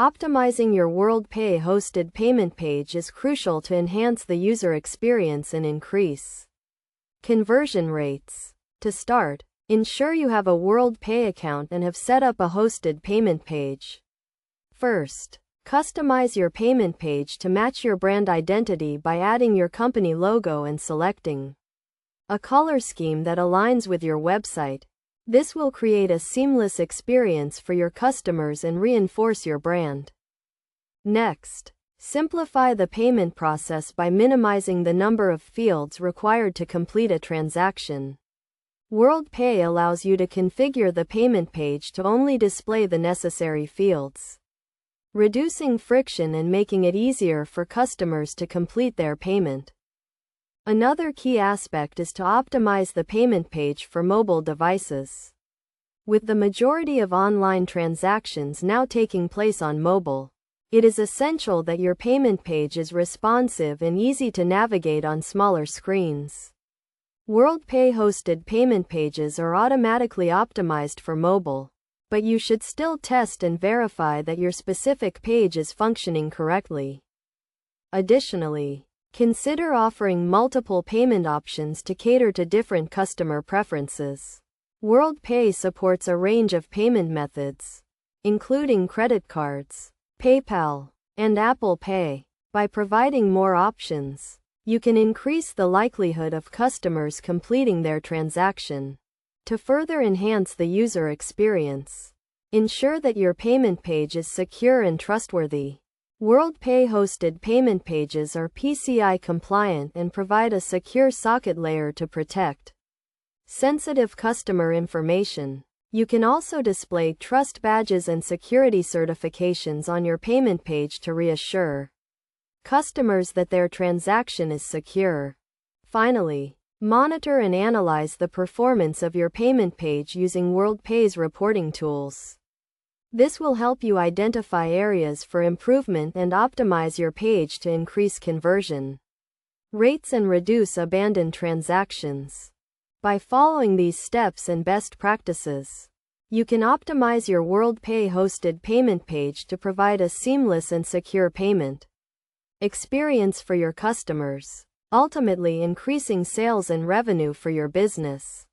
Optimizing your WorldPay hosted payment page is crucial to enhance the user experience and increase conversion rates. To start, ensure you have a WorldPay account and have set up a hosted payment page. First, customize your payment page to match your brand identity by adding your company logo and selecting a color scheme that aligns with your website. This will create a seamless experience for your customers and reinforce your brand. Next, simplify the payment process by minimizing the number of fields required to complete a transaction. WorldPay allows you to configure the payment page to only display the necessary fields, reducing friction and making it easier for customers to complete their payment. Another key aspect is to optimize the payment page for mobile devices. With the majority of online transactions now taking place on mobile, it is essential that your payment page is responsive and easy to navigate on smaller screens. WorldPay hosted payment pages are automatically optimized for mobile, but you should still test and verify that your specific page is functioning correctly. Additionally, consider offering multiple payment options to cater to different customer preferences. WorldPay supports a range of payment methods, including credit cards, PayPal, and Apple Pay. By providing more options, you can increase the likelihood of customers completing their transaction. To further enhance the user experience, ensure that your payment page is secure and trustworthy. WorldPay hosted payment pages are PCI compliant and provide a secure socket layer to protect sensitive customer information. You can also display trust badges and security certifications on your payment page to reassure customers that their transaction is secure. Finally, monitor and analyze the performance of your payment page using WorldPay's reporting tools. This will help you identify areas for improvement and optimize your page to increase conversion rates and reduce abandoned transactions. By following these steps and best practices, you can optimize your WorldPay hosted payment page to provide a seamless and secure payment experience for your customers, ultimately increasing sales and revenue for your business.